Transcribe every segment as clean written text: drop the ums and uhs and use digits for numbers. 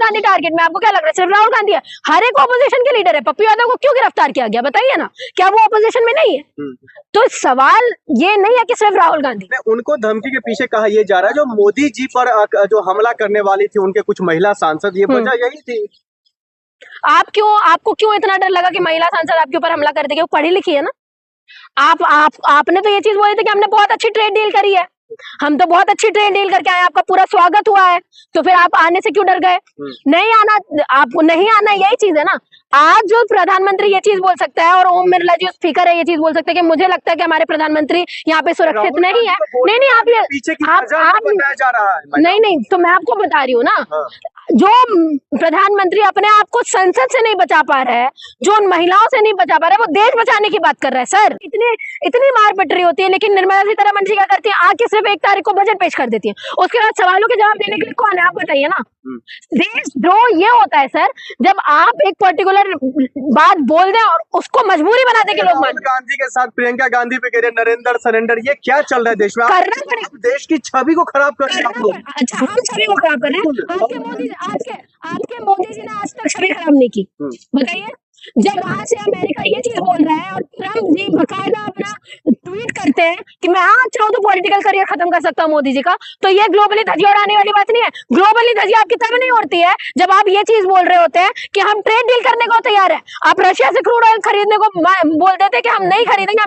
Gandhi target में? आपको क्या लग रहा है सिर्फ राहुल गांधी है? हर एक ऑपोजिशन के लीडर है। पप्पू यादव को क्यों गिरफ्तार किया गया बताइए ना, क्या वो ऑपोजिशन में नहीं है? तो सवाल ये नहीं है कि सिर्फ राहुल गांधी। उनको धमकी के पीछे कहा यह जा रहा है जो मोदी जी पर जो हमला करने वाली थी उनके कुछ महिला सांसद, ये वजह यही थी। आपको क्यों इतना डर लगा कि महिला सांसद आपके ऊपर हमला कर देगी? वो पढ़ी लिखी है ना। आपने तो ये चीज बोली थी कि हमने बहुत अच्छी ट्रेड डील करी है, हम तो बहुत अच्छी ट्रेड डील करके आए, आपका पूरा स्वागत हुआ है, तो फिर आप आने से क्यों डर गए? नहीं आना, आपको नहीं आना, यही चीज है ना। आज जो प्रधानमंत्री ये चीज बोल सकता है और ओम बिरला जी स्पीकर है ये चीज बोल सकते हैं कि मुझे लगता है कि हमारे प्रधानमंत्री यहाँ पे सुरक्षित नहीं है। नहीं, आप ये नहीं, तो मैं आपको बता रही हूँ ना, जो प्रधानमंत्री अपने आप को संसद से नहीं बचा पा रहा है, जो उन महिलाओं से नहीं बचा पा रहा है, वो देश बचाने की बात कर रहा है। सर, इतनी मार पिट रही होती है, लेकिन निर्मला सीतारमण जी क्या करती है? आके सिर्फ 1 तारीख को बजट पेश कर देती है, उसके बाद सवालों के जवाब देने के लिए कौन है? आप बताइए ना। देशद्रोह ये होता है सर, जब आप एक पर्टिकुलर बात बोल दें और उसको मजबूरी बना दे के लोग माने। गांधी के साथ प्रियंका गांधी पे कह रहे नरेंद्र सरेंडर, ये क्या चल रहा है देश में? करना पड़ेगा, देश की छवि को खराब कर रहे हैं आप लोग। अच्छा, हम छवि को खराब कर रहे हैं? आपके मोदी जी ने आज तक छवि खराब नहीं की, बताइए। जब वहां से अमेरिका ये चीज बोल रहा है और ट्रम्प जी बकायदा अपना ट्वीट करते हैं कि मैं आज चाहूँ तो पॉलिटिकल करियर खत्म कर सकता हूँ मोदी जी का, तो ये ग्लोबली धज्जियां उड़ाने वाली बात नहीं है। ग्लोबली धज्जियां आपकी तब नहीं उड़ती है जब आप ये चीज बोल रहे होते हैं कि हम ट्रेड डील करने को तैयार है। आप रशिया से क्रूड ऑयल खरीदने को बोल देते कि हम नहीं खरीदेंगे,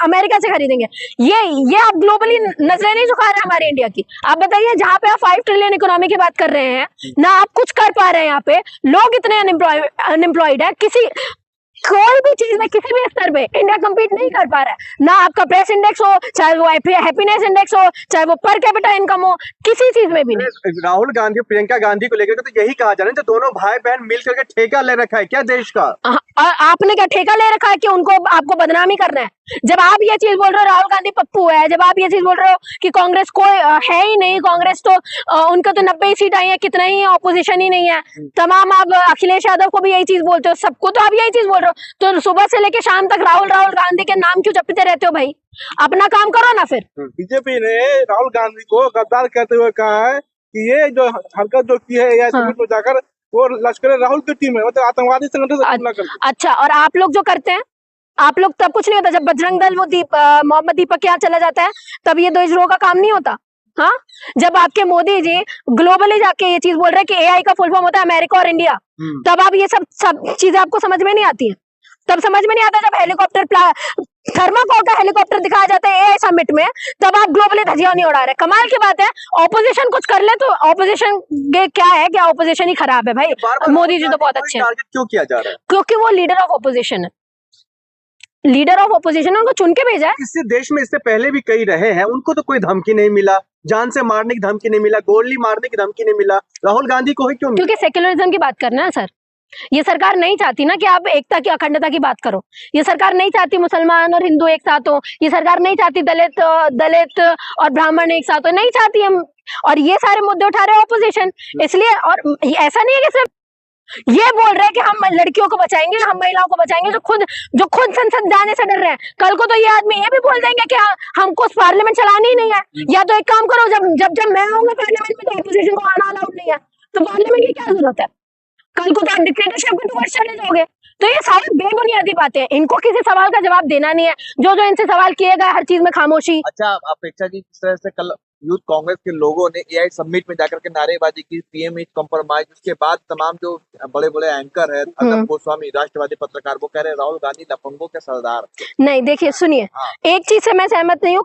अमेरिका से खरीदेंगे। ये आप ग्लोबली नजरें नहीं झुका रहे हमारे इंडिया की। आप बताइए, जहाँ पे आप 5 ट्रिलियन इकोनॉमी की बात कर रहे हैं ना, आप कुछ कर पा रहे हैं, यहाँ पे लोग इतने अनएम्प्लॉयड है, कोई भी चीज में किसी भी स्तर पे इंडिया कम्पीट नहीं कर पा रहा है। ना आपका प्राइस इंडेक्स हो, चाहे वो हैप्पीनेस इंडेक्स हो, चाहे वो पर कैपिटा इनकम हो, किसी चीज में भी नहीं। राहुल गांधी प्रियंका गांधी को लेकर तो यही कहा जा रहा है, जो दोनों भाई बहन मिल करके ठेका ले रखा है क्या देश का? आपने क्या ठेका ले रखा है कि उनको आपको बदनामी करना है? जब आप ये चीज बोल रहे हो राहुल गांधी पप्पू है, जब आप ये चीज बोल रहे हो कि कांग्रेस कोई है ही नहीं, कांग्रेस तो उनका तो 90 सीट आई है, कितना ही ऑपोजिशन ही नहीं है, तमाम आप अखिलेश यादव को भी यही चीज बोलते हो, सबको तो आप यही चीज बोल रहे हो, तो सुबह से लेके शाम तक राहुल गांधी के नाम क्यों जपते रहते हो भाई? अपना काम करो ना फिर। बीजेपी ने राहुल गांधी को गद्दार कहते हुए कहा है कि ये जो हरकत जो की है तो जाकर वो लश्कर राहुल की टीम है, मतलब आतंकवादी संगठन से तुलना कर। अच्छा, और आप लोग जो करते हैं, आप लोग तब कुछ नहीं होता जब बजरंग दल वो मोहम्मद दीपक के यहाँ चला जाता है, तब ये देशद्रोह का काम नहीं होता। हाँ, जब आपके मोदी जी ग्लोबली जाके ये चीज बोल रहे हैं कि एआई का फुल फॉर्म होता है अमेरिका और इंडिया, तब आप ये सब चीजें आपको समझ में नहीं आती है। तब समझ में नहीं आता जब हेलीकॉप्टर थर्माकोल का हेलीकॉप्टर दिखाया जाता है एआई समिट में, तब आप ग्लोबली धज्जियां नहीं उड़ा रहे। कमाल की बात है, ऑपोजिशन कुछ कर ले तो ऑपोजिशन क्या है, क्या ऑपोजिशन ही खराब है भाई? मोदी जी तो बहुत अच्छे हैं। क्यों किया जा रहा है? क्योंकि वो लीडर ऑफ ऑपोजिशन है, लीडर ऑफ ऑपोजिशन, उनको चुन के भेजा है। किसी देश में इससे पहले भी कई रहे हैं, उनको तो कोई धमकी नहीं मिला, जान से मारने की धमकी नहीं मिला, गोली मारने की धमकी नहीं मिला, राहुल गांधी को ही क्यों? क्योंकि सेक्युलरिज्म की बात करना है सर। ये सरकार नहीं चाहती ना कि आप एकता की, अखंडता की बात करो। ये सरकार नहीं चाहती मुसलमान और हिंदू एक साथ हो, ये सरकार नहीं चाहती दलित और ब्राह्मण एक साथ हो, नहीं चाहती हम, और ये सारे मुद्दे उठा रहे हैं ऑपोजिशन। इसलिए, और ऐसा नहीं है कि सिर्फ ये बोल रहे हैं कि हम लड़कियों को बचाएंगे, हम महिलाओं को बचाएंगे, जो खुद संसद जाने से डर रहे हैं। कल को तो ये आदमी ये भी बोल देंगे कि हमको पार्लियामेंट चलानी ही नहीं है। या तो एक काम करो, जब मैं आऊंगा पार्लियामेंट में तो ऑपोजिशन को आना अलाउड नहीं है, तो पार्लियामेंट की क्या जरूरत है? कल को तो आप डिक्टेटरशिप के टुवर्ड्स चले जाओगे। तो ये सारी बेबुनियादी बातें हैं, इनको किसी सवाल का जवाब देना नहीं है। जो इनसे सवाल किए गए हर चीज में खामोशी। अच्छा, अपेक्षा जी, किस तरह से कल यूथ कांग्रेस के लोगों ने एआई समिट में जाकर के नारेबाजी की, पीएम इज कॉम्प्रोमाइज, उसके बाद तमाम जो बड़े बड़े एंकर है अदम गोस्वामी, राष्ट्रवादी पत्रकार, वो कह रहे हैं राहुल गांधी लफंगों के सरदार। नहीं, देखिए सुनिए, एक चीज से मैं सहमत नहीं हूँ,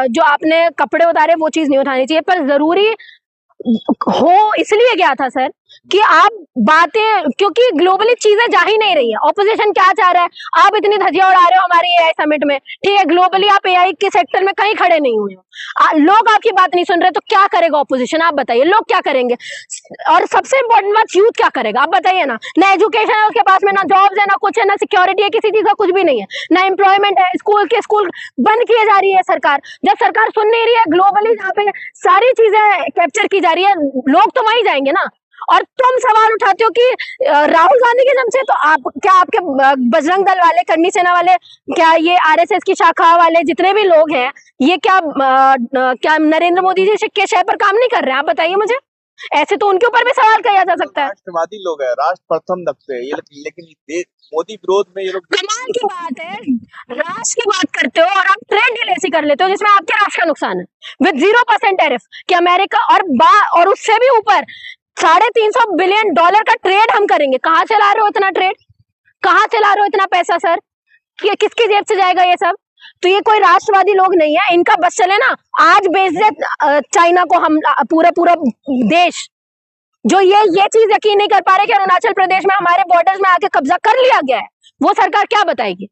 जो आपने कपड़े उतारे वो चीज नहीं उठानी चाहिए, पर जरूरी हो इसलिए गया था सर कि आप बातें, क्योंकि ग्लोबली चीजें जा ही नहीं रही है। ऑपोजिशन क्या चाह रहा है? आप इतनी धज्जियां उड़ा रहे हो हमारे एआई समिट में, ठीक है, ग्लोबली आप एआई के सेक्टर में कहीं खड़े नहीं हुए हो, लोग आपकी बात नहीं सुन रहे, तो क्या करेगा ऑपोजिशन? आप बताइए, लोग क्या करेंगे? और सबसे इंपॉर्टेंट बात, यूथ क्या करेगा? आप बताइए ना एजुकेशन है उसके पास में, ना जॉब्स है, ना कुछ है, ना सिक्योरिटी है, किसी चीज का कुछ भी नहीं है, ना एम्प्लॉयमेंट है, स्कूल बंद किए जा रही है सरकार। जब सरकार सुन नहीं रही है, ग्लोबली जहाँ पे सारी चीजें कैप्चर की जा रही है, लोग तो वहीं जाएंगे ना। और तुम सवाल उठाते हो कि राहुल गांधी के दम से, तो आपके बजरंग दल वाले, करनी सेना वाले, क्या ये आरएसएस की शाखा वाले जितने भी लोग हैं, ये क्या नरेंद्र मोदी जी के शय पर काम नहीं कर रहे हैं? आप बताइए मुझे। ऐसे तो उनके ऊपर भी सवाल किया जा सकता है। राष्ट्रवादी लोग हैं, राष्ट्र प्रथम रखते हैं ये लोग, लेकिन मोदी विरोध में ये लोग। कमाल की बात है, राष्ट्र की बात करते हो और आप ट्रेड डील ऐसी कर लेते हो जिसमें आपके राष्ट्र का नुकसान है, विद 0% टैरिफ कि अमेरिका और उससे भी ऊपर $350 बिलियन का ट्रेड हम करेंगे। कहाँ चला रहे हो इतना ट्रेड, कहाँ चला रहे हो इतना पैसा सर, कि किसकी जेब से जाएगा ये सब? तो ये कोई राष्ट्रवादी लोग नहीं है, इनका बस चले ना आज बेच दे चाइना को हम पूरा देश, जो ये चीज यकीन नहीं कर पा रहे कि अरुणाचल प्रदेश में हमारे बॉर्डर्स में आके कब्जा कर लिया गया है, वो सरकार क्या बताएगी?